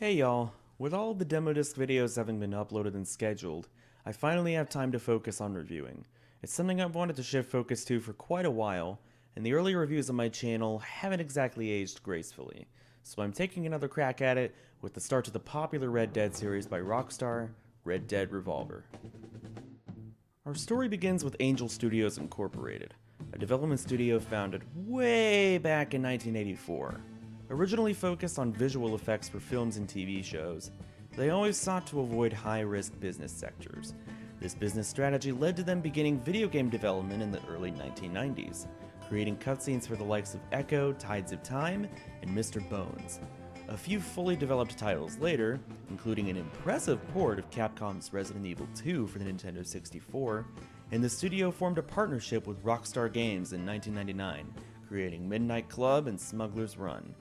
Hey y'all, with all of the demo disc videos having been uploaded and scheduled, I finally have time to focus on reviewing. It's something I've wanted to shift focus to for quite a while, and the early reviews on my channel haven't exactly aged gracefully, so I'm taking another crack at it with the start to the popular Red Dead series by Rockstar, Red Dead Revolver. Our story begins with Angel Studios Incorporated, a development studio founded way back in 1984. Originally focused on visual effects for films and TV shows, they always sought to avoid high-risk business sectors. This business strategy led to them beginning video game development in the early 1990s, creating cutscenes for the likes of Echo, Tides of Time, and Mr. Bones. A few fully developed titles later, including an impressive port of Capcom's Resident Evil 2 for the Nintendo 64, and the studio formed a partnership with Rockstar Games in 1999, creating Midnight Club and Smuggler's Run.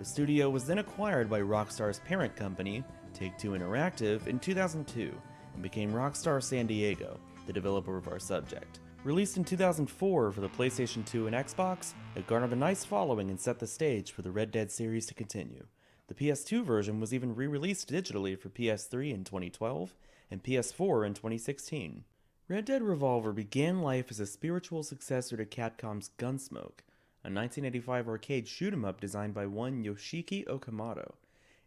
The studio was then acquired by Rockstar's parent company, Take-Two Interactive, in 2002 and became Rockstar San Diego, the developer of our subject. Released in 2004 for the PlayStation 2 and Xbox, it garnered a nice following and set the stage for the Red Dead series to continue. The PS2 version was even re-released digitally for PS3 in 2012 and PS4 in 2016. Red Dead Revolver began life as a spiritual successor to Capcom's Gunsmoke, a 1985 arcade shoot-'em-up designed by one Yoshiki Okamoto.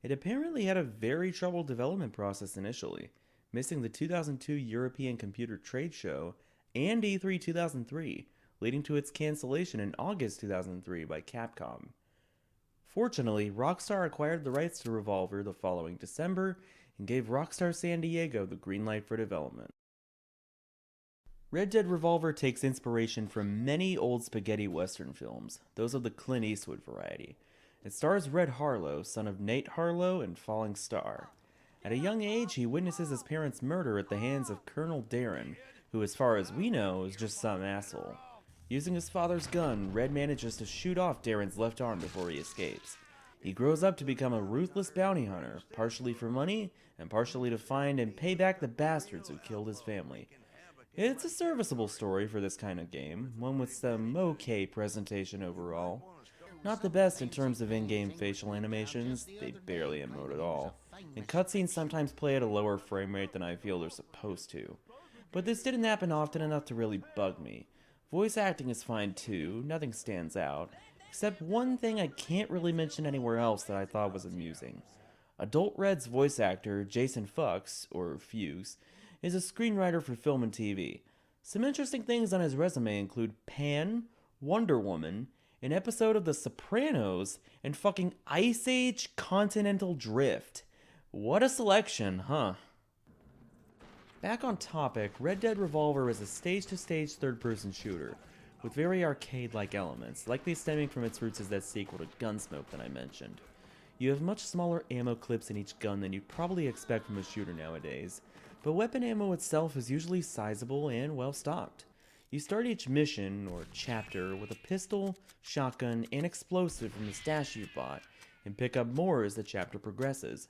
It apparently had a very troubled development process initially, missing the 2002 European Computer Trade Show and E3 2003, leading to its cancellation in August 2003 by Capcom. Fortunately, Rockstar acquired the rights to Revolver the following December and gave Rockstar San Diego the green light for development. Red Dead Revolver takes inspiration from many old spaghetti western films, those of the Clint Eastwood variety. It stars Red Harlow, son of Nate Harlow and Falling Star. At a young age, he witnesses his parents' murder at the hands of Colonel Darren, who as far as we know is just some asshole. Using his father's gun, Red manages to shoot off Darren's left arm before he escapes. He grows up to become a ruthless bounty hunter, partially for money and partially to find and pay back the bastards who killed his family. It's a serviceable story for this kind of game, one with some okay presentation overall. Not the best in terms of in-game facial animations, they barely emote at all, and cutscenes sometimes play at a lower frame rate than I feel they're supposed to. But this didn't happen often enough to really bug me. Voice acting is fine too, nothing stands out, except one thing I can't really mention anywhere else that I thought was amusing. Adult Red's voice actor, Jason Fuchs, or Fuchs, is a screenwriter for film and TV. Some interesting things on his resume include Pan, Wonder Woman, an episode of The Sopranos, and fucking Ice Age Continental Drift. What a selection, huh? Back on topic, Red Dead Revolver is a stage-to-stage third-person shooter, with very arcade-like elements, likely stemming from its roots as that sequel to Gunsmoke that I mentioned. You have much smaller ammo clips in each gun than you'd probably expect from a shooter nowadays, but weapon ammo itself is usually sizable and well stocked. You start each mission, or chapter, with a pistol, shotgun, and explosive from the stash you've bought, and pick up more as the chapter progresses.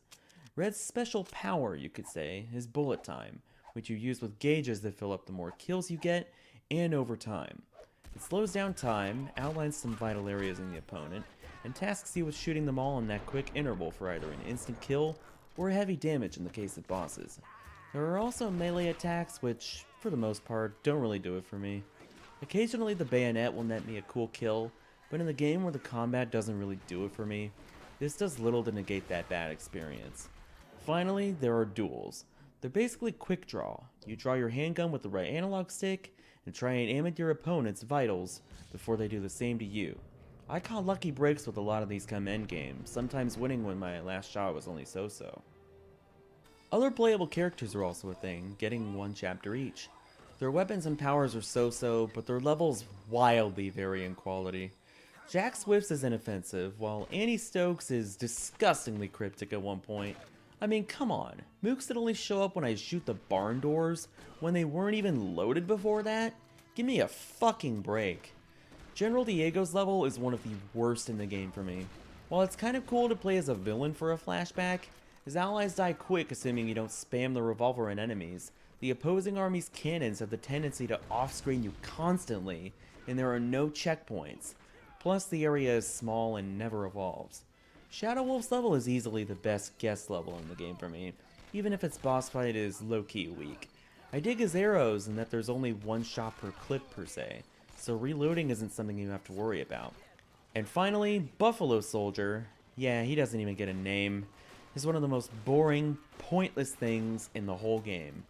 Red's special power, you could say, is bullet time, which you use with gauges that fill up the more kills you get, and over time. It slows down time, outlines some vital areas in the opponent, and tasks you with shooting them all in that quick interval for either an instant kill or heavy damage in the case of bosses. There are also melee attacks which, for the most part, don't really do it for me. Occasionally the bayonet will net me a cool kill, but in the game where the combat doesn't really do it for me, this does little to negate that bad experience. Finally, there are duels. They're basically quick draw. You draw your handgun with the right analog stick and try and aim at your opponent's vitals before they do the same to you. I caught lucky breaks with a lot of these come endgame, sometimes winning when my last shot was only so-so. Other playable characters are also a thing, getting one chapter each. Their weapons and powers are so-so, but their levels wildly vary in quality. Jack Swift's is inoffensive, while Annie Stokes is disgustingly cryptic at one point. I mean, come on, mooks that only show up when I shoot the barn doors, when they weren't even loaded before that? Give me a fucking break. General Diego's level is one of the worst in the game for me. While it's kind of cool to play as a villain for a flashback, his allies die quick assuming you don't spam the revolver on enemies. The opposing army's cannons have the tendency to off-screen you constantly, and there are no checkpoints. Plus, the area is small and never evolves. Shadow Wolf's level is easily the best guest level in the game for me, even if its boss fight is low-key weak. I dig his arrows and that there's only one shot per clip per se, so reloading isn't something you have to worry about. And finally, Buffalo Soldier, yeah, he doesn't even get a name, is one of the most boring, pointless things in the whole game.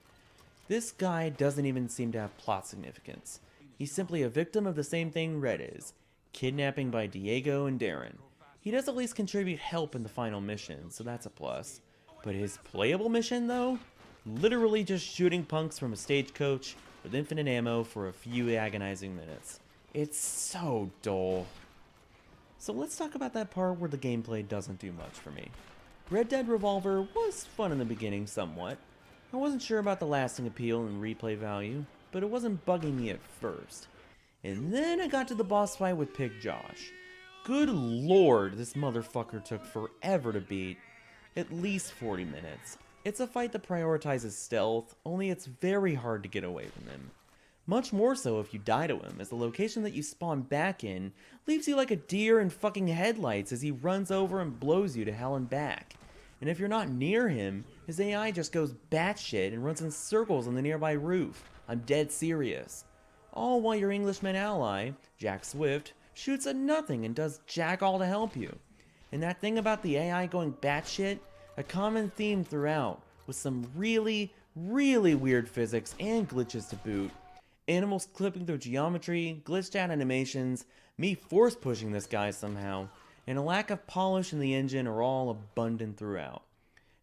This guy doesn't even seem to have plot significance. He's simply a victim of the same thing Red is, kidnapping by Diego and Darren. He does at least contribute help in the final mission, so that's a plus. But his playable mission, though? Literally just shooting punks from a stagecoach with infinite ammo for a few agonizing minutes. It's so dull. So let's talk about that part where the gameplay doesn't do much for me. Red Dead Revolver was fun in the beginning somewhat. I wasn't sure about the lasting appeal and replay value, but it wasn't bugging me at first. And then I got to the boss fight with Pig Josh. Good lord, this motherfucker took forever to beat. At least 40 minutes. It's a fight that prioritizes stealth, only it's very hard to get away from him. Much more so if you die to him, as the location that you spawn back in leaves you like a deer in fucking headlights as he runs over and blows you to hell and back. And if you're not near him, his AI just goes batshit and runs in circles on the nearby roof. I'm dead serious. All while your Englishman ally, Jack Swift, shoots at nothing and does jack all to help you. And that thing about the AI going batshit, a common theme throughout, with some really, really weird physics and glitches to boot. Animals clipping through geometry, glitched out animations, me force pushing this guy somehow, and a lack of polish in the engine are all abundant throughout.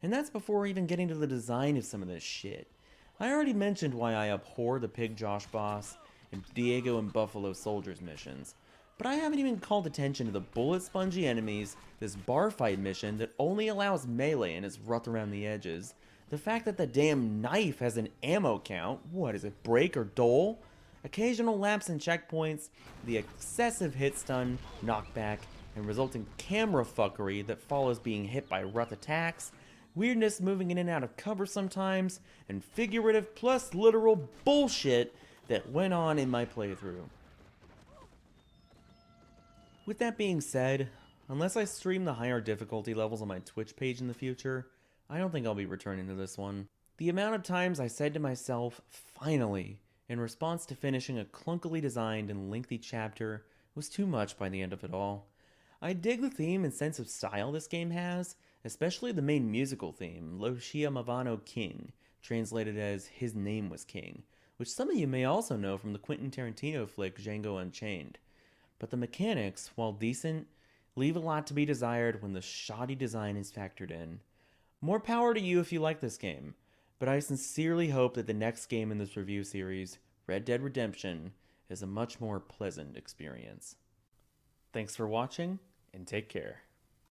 And that's before even getting to the design of some of this shit. I already mentioned why I abhor the Pig Josh boss and Diego and Buffalo Soldiers missions, but I haven't even called attention to the bullet spongy enemies, this bar fight mission that only allows melee and is rough around the edges, the fact that the damn knife has an ammo count, what is it, break or dull? Occasional laps and checkpoints, the excessive hit stun, knockback, and resulting camera fuckery that follows being hit by rough attacks, weirdness moving in and out of cover sometimes, and figurative plus literal bullshit that went on in my playthrough. With that being said, unless I stream the higher difficulty levels on my Twitch page in the future, I don't think I'll be returning to this one. The amount of times I said to myself, finally, in response to finishing a clunkily designed and lengthy chapter was too much by the end of it all. I dig the theme and sense of style this game has, especially the main musical theme, Lo Chiamavano King, translated as His Name Was King, which some of you may also know from the Quentin Tarantino flick Django Unchained. But the mechanics, while decent, leave a lot to be desired when the shoddy design is factored in. More power to you if you like this game, but I sincerely hope that the next game in this review series, Red Dead Redemption, is a much more pleasant experience. Thanks for watching, and take care.